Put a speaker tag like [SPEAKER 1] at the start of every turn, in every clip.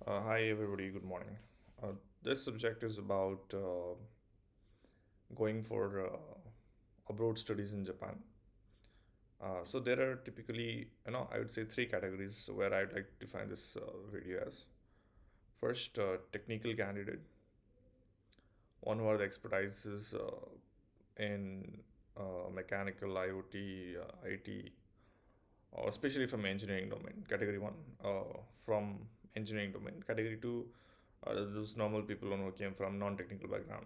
[SPEAKER 1] Hi everybody, good morning. This subject is about going for abroad studies in Japan. So there are typically, I would say three categories where I'd like to define this video as. First, technical candidate, one who are the expertises in mechanical, IoT, IT, or especially from engineering domain. Category one, from engineering domain. Category two, those normal people who came from non-technical background,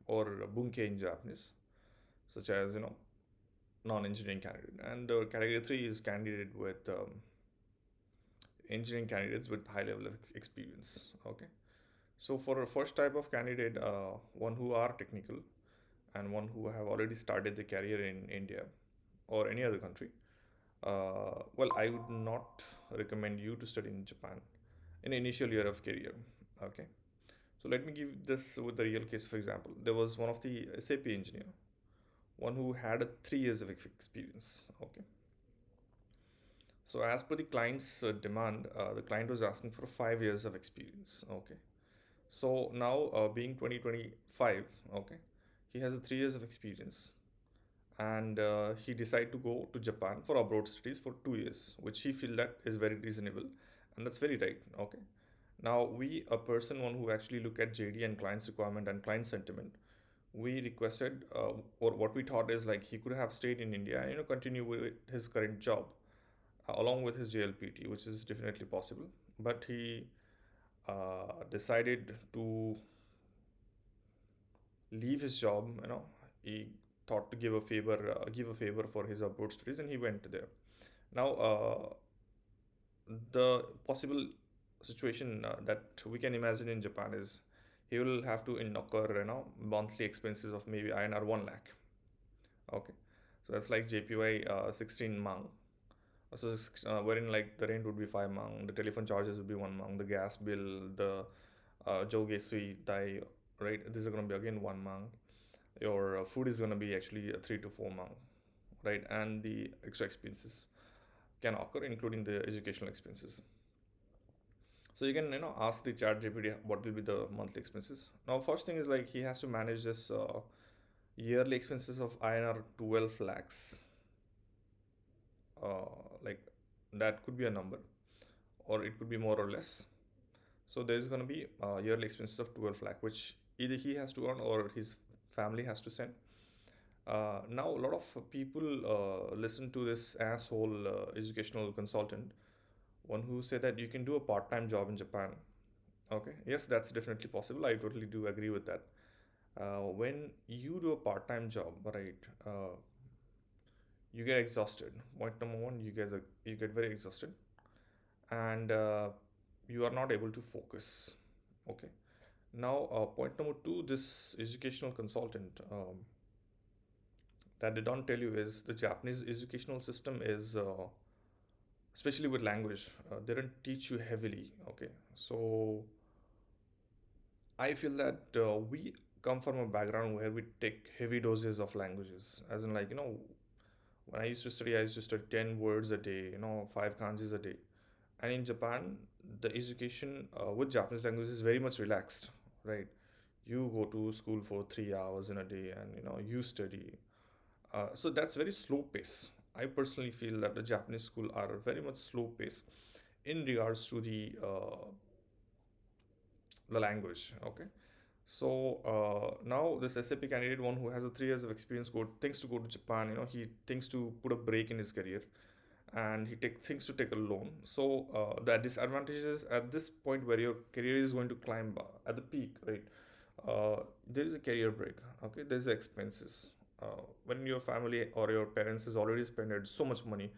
[SPEAKER 1] or bunke in Japanese, such as non-engineering candidate. And category three is candidate with engineering candidates with high level of experience. Okay, so for a first type of candidate, one who are technical and one who have already started the career in India or any other country. Well, I would not recommend you to study in Japan in initial year of career. Okay, so let me give this with the real case of example. There was one of the SAP engineer, one who had a 3 years of experience. Okay, so as per the client's demand, the client was asking for 5 years of experience. Okay, so now being 2025, okay, he has a 3 years of experience, and he decided to go to Japan for abroad studies for 2 years, which he feel that is very reasonable, and that's very right. Okay, now we a person one who actually look at JD and client's requirement and client sentiment, we requested or what we thought is like he could have stayed in India and continue with his current job along with his JLPT, which is definitely possible, but he decided to leave his job. He thought to give a favor for his abroad studies, and he went there. Now, the possible situation that we can imagine in Japan is he will have to incur monthly expenses of maybe INR 1 lakh. Okay, so that's like JPY 16 mang. So wherein like the rent would be 5 mang, the telephone charges would be 1 mang, the gas bill, the joge sui dai, right? This is going to be again 1 mang. Your food is going to be actually 3 to 4 mang, right? And the extra expenses can occur, including the educational expenses. So you can ask the chat GPT what will be the monthly expenses. Now first thing is like he has to manage this yearly expenses of INR 12 lakhs. Like that could be a number, or it could be more or less. So there is going to be yearly expenses of 12 lakh, which either he has to earn or his family has to send. Now a lot of people listen to this asshole educational consultant, one who said that you can do a part-time job in Japan. Okay, yes, that's definitely possible. I totally do agree with that. When you do a part-time job, right, you get exhausted. Point number one, you get very exhausted, and you are not able to focus. Okay. Now, point number two, this educational consultant that they don't tell you is the Japanese educational system is, especially with language, they don't teach you heavily. Okay, so I feel that we come from a background where we take heavy doses of languages, as in like when I used to study, I used to study 10 words a day, five kanjis a day, and in Japan, the education with Japanese language is very much relaxed, right? You go to school for 3 hours in a day, and you study. So that's very slow pace. I personally feel that the Japanese school are very much slow pace in regards to the language. Okay, so now this SAP candidate, one who has a 3 years of experience, thinks to go to Japan. He thinks to put a break in his career, and thinks to take a loan. So the disadvantage is at this point where your career is going to climb at the peak, right? There is a career break. Okay, there's the expenses. When your family or your parents has already spent so much money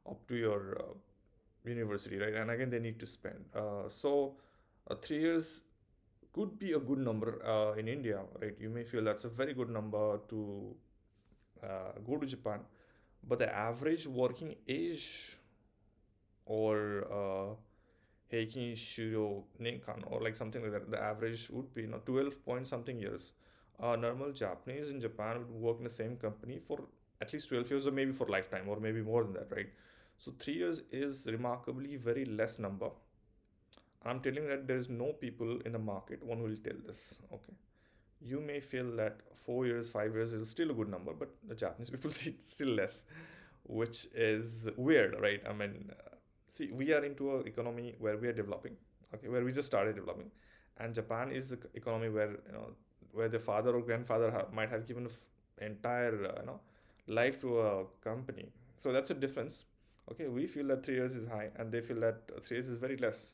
[SPEAKER 1] up to your university, right? And again, they need to spend. So 3 years could be a good number in India, right? You may feel that's a very good number to go to Japan, but the average working age or Heikki Shiro Ninkan or like something like that, the average would be 12 point something years. Normal Japanese in Japan would work in the same company for at least 12 years or maybe for lifetime or maybe more than that, right? So 3 years is remarkably very less number I'm telling that there is no people in the market one will tell this. Okay, you may feel that 4 years, 5 years is still a good number, but the Japanese people see it's still less, which is weird, right? I mean, see, we are into an economy where we are developing, okay, where we just started developing, and Japan is the economy where where the father or grandfather might have given entire life to a company. So that's a difference. Okay, we feel that 3 years is high, and they feel that 3 years is very less.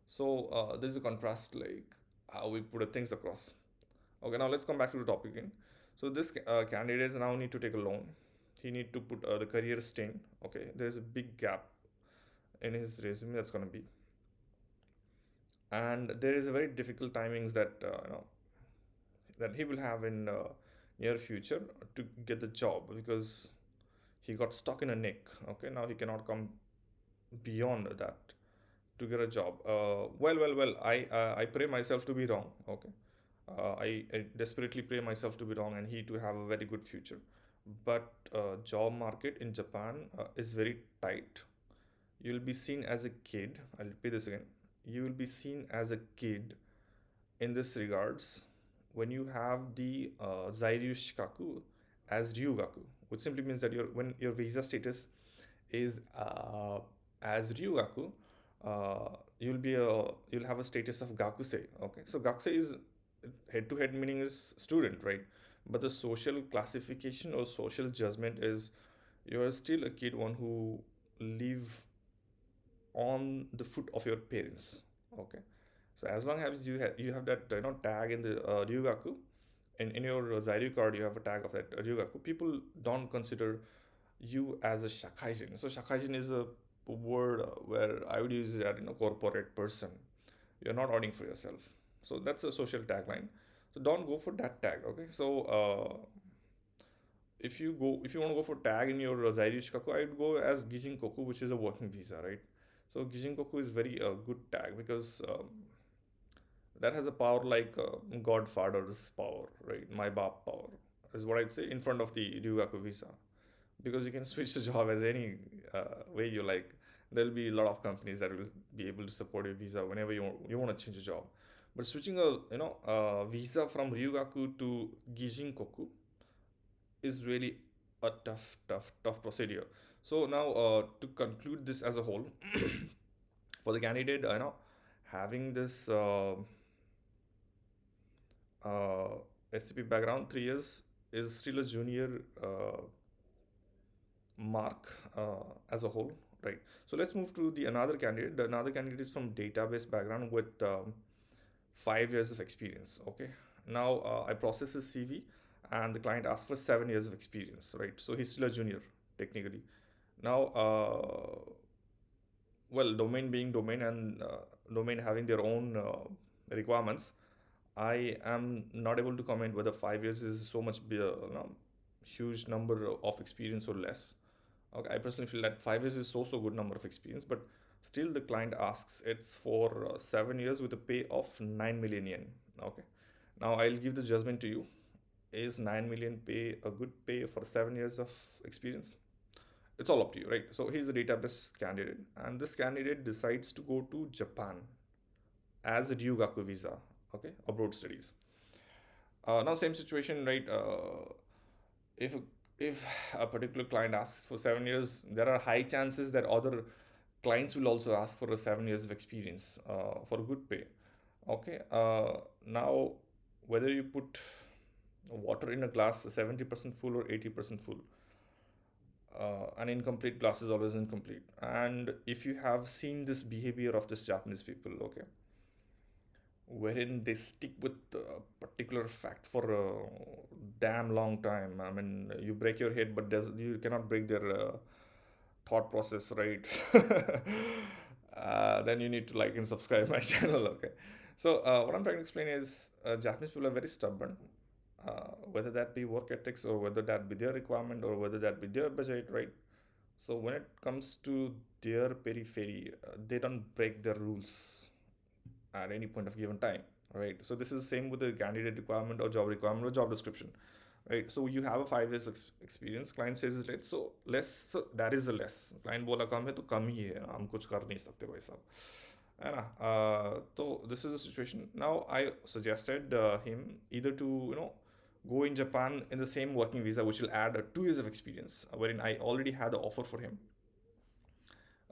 [SPEAKER 1] So there's a contrast, like how we put the things across. Okay, now let's come back to the topic again. So this candidates now need to take a loan. He need to put the career stain. Okay, there's a big gap in his resume that's gonna be, and there is a very difficult timings that that he will have in near future to get the job because he got stuck in a nick. Okay, now he cannot come beyond that to get a job. Well. I pray myself to be wrong. Okay, I desperately pray myself to be wrong and he to have a very good future. But job market in Japan is very tight. You'll be seen as a kid. I'll repeat this again. You will be seen as a kid in this regards when you have the Zairyu Shikaku as Ryugaku, which simply means that when your visa status is as Ryugaku, you'll have a status of Gakusei. Okay, so Gakusei is head to head meaning is student, right? But the social classification or social judgment is you are still a kid, one who live on the foot of your parents. Okay, so as long as you have that tag in the Ryugaku, in your Zairyu card you have a tag of that Ryugaku. People don't consider you as a shakaijin. So shakaijin is a word where I would use that corporate person. You're not earning for yourself. So that's a social tagline. So don't go for that tag. Okay. So if you want to go for tag in your Zairyu Shikaku, I would go as Gijin Koku, which is a working visa, right? So Gijin Koku is very good tag because that has a power like Godfather's power, right? My Bap power is what I'd say in front of the Ryugaku visa, because you can switch the job as any way you like. There'll be a lot of companies that will be able to support your visa whenever you want to change a job. But switching a visa from Ryugaku to Gijinkoku is really a tough procedure. So now to conclude this as a whole, for the candidate, having this uh, SCP background, 3 years is still a junior mark as a whole, right? So let's move to the another candidate. The another candidate is from database background with 5 years of experience. Okay, now I process his CV, and the client asks for 7 years of experience, right? So he's still a junior technically. Now, well, domain being domain and domain having their own requirements, I am not able to comment whether 5 years is so much huge number of experience or less. Okay, I personally feel that 5 years is so good number of experience, but still the client asks it's for 7 years with a pay of 9 million yen. Okay, now I'll give the judgment to you. Is 9 million pay a good pay for 7 years of experience? It's all up to you, right? So he's a database candidate, and this candidate decides to go to Japan as a Ryugaku visa, okay, abroad studies. Now same situation, right? If if a particular client asks for 7 years, there are high chances that other clients will also ask for a 7 years of experience for good pay. Okay. Now whether you put water in a glass 70% full or 80% full, an incomplete glass is always incomplete. And if you have seen this behavior of this Japanese people, okay, wherein they stick with a particular fact for a damn long time. I mean, you break your head, but you cannot break their thought process, right? Then you need to like and subscribe my channel, okay? So what I'm trying to explain is Japanese people are very stubborn. Whether that be work ethics or whether that be their requirement or whether that be their budget, right? So when it comes to their periphery, they don't break their rules at any point of given time, right? So this is the same with the candidate requirement or job description, right? So you have a 5 years experience, client says it's less, so less, so that is the less. Client बोला कम है तो कम ही है, हम कुछ कर नहीं सकते भाई साहब. So this is the situation. Now I suggested him either to go in Japan in the same working visa, which will add 2 years of experience, wherein I already had the offer for him.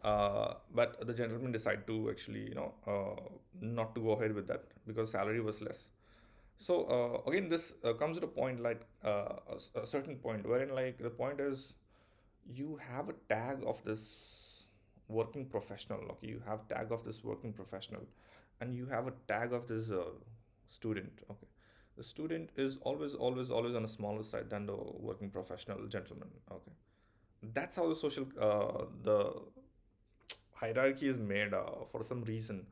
[SPEAKER 1] But the gentleman decided to actually not to go ahead with that because salary was less. So again, this comes to a point like a certain point wherein like the point is you have a tag of this working professional. Okay, you have tag of this working professional, and you have a tag of this student. Okay, the student is always on a smaller side than the working professional gentleman. Okay, that's how the social the hierarchy is made for some reason.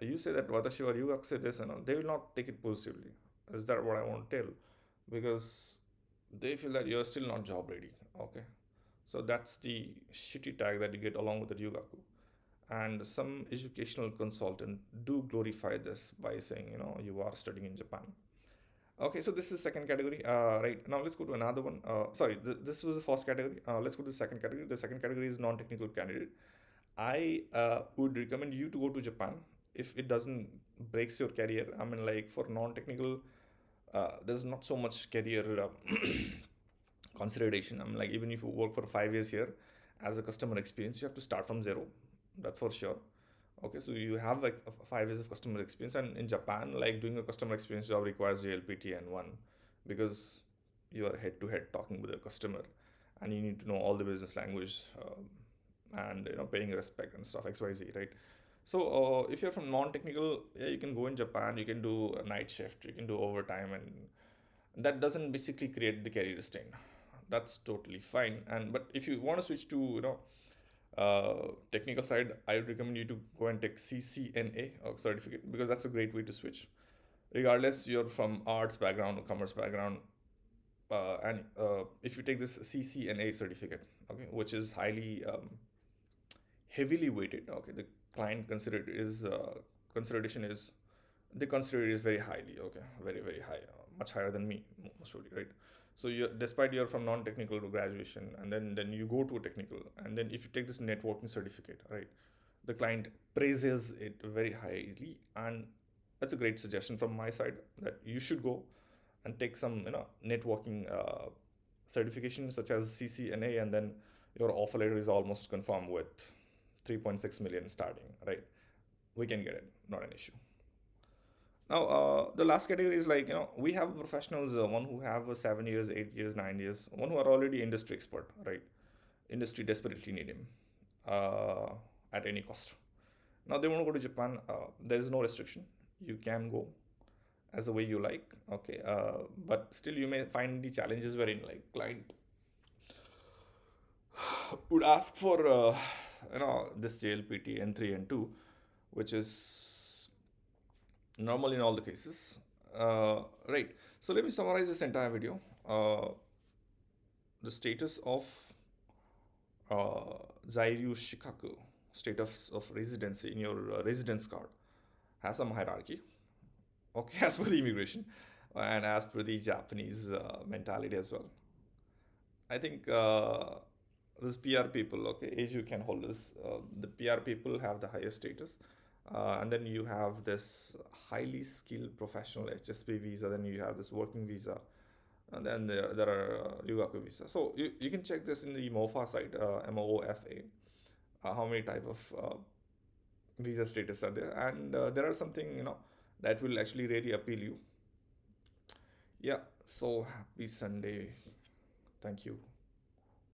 [SPEAKER 1] You say that watashi wa ryugaku say this, they will not take it positively. Is that what I want to tell? Because they feel that you're still not job ready. Okay, so that's the shitty tag that you get along with the ryugaku. And some educational consultant do glorify this by saying, you are studying in Japan. Okay, so this is second category. Right now, let's go to another one. Sorry, this was the first category. Let's go to the second category. The second category is non-technical candidate. I would recommend you to go to Japan if it doesn't breaks your career. I mean, like for non-technical, there's not so much career consideration. I mean, like even if you work for 5 years here as a customer experience, you have to start from zero. That's for sure. Okay, so you have like 5 years of customer experience, and in Japan, like doing a customer experience job requires JLPT and one because you are head to head talking with a customer, and you need to know all the business language and paying respect and stuff XYZ, right? So if you're from non-technical, yeah, you can go in Japan. You can do a night shift. You can do overtime, and that doesn't basically create the career stain. That's totally fine. And but if you want to switch to technical side, I would recommend you to go and take CCNA or certificate because that's a great way to switch. Regardless, you're from arts background or commerce background, and if you take this CCNA certificate, okay, which is highly heavily weighted, okay, the client consideration is they consider it is very highly, okay, very high, much higher than me, most probably, right? So you, despite you're from non-technical to graduation, and then you go to a technical, and then if you take this networking certificate, right, the client praises it very highly, and that's a great suggestion from my side that you should go and take some networking certification such as CCNA, and then your offer letter is almost confirmed with 3.6 million starting, right? We can get it, not an issue. Now, the last category is like, we have professionals, one who have 7 years, 8 years, 9 years, one who are already industry expert, right? Industry desperately need him uh, at any cost. Now, they want to go to Japan. There is no restriction. You can go as the way you like, okay? But still, you may find the challenges wherein like client would ask for, this JLPT N3 and 2, which is normal in all the cases. Right. So let me summarize this entire video. The status of Zairyu Shikaku, status of residency in your residence card, has some hierarchy. Okay, as per the immigration and as per the Japanese mentality as well. I think this PR people, okay, age you can hold this. The PR people have the highest status. And then you have this highly skilled professional HSP visa. Then you have this working visa. And then there are Ryugaku visa. So you can check this in the MOFA site, MOFA, how many type of visa status are there. And there are something, that will actually really appeal you. Yeah, so happy Sunday. Thank you.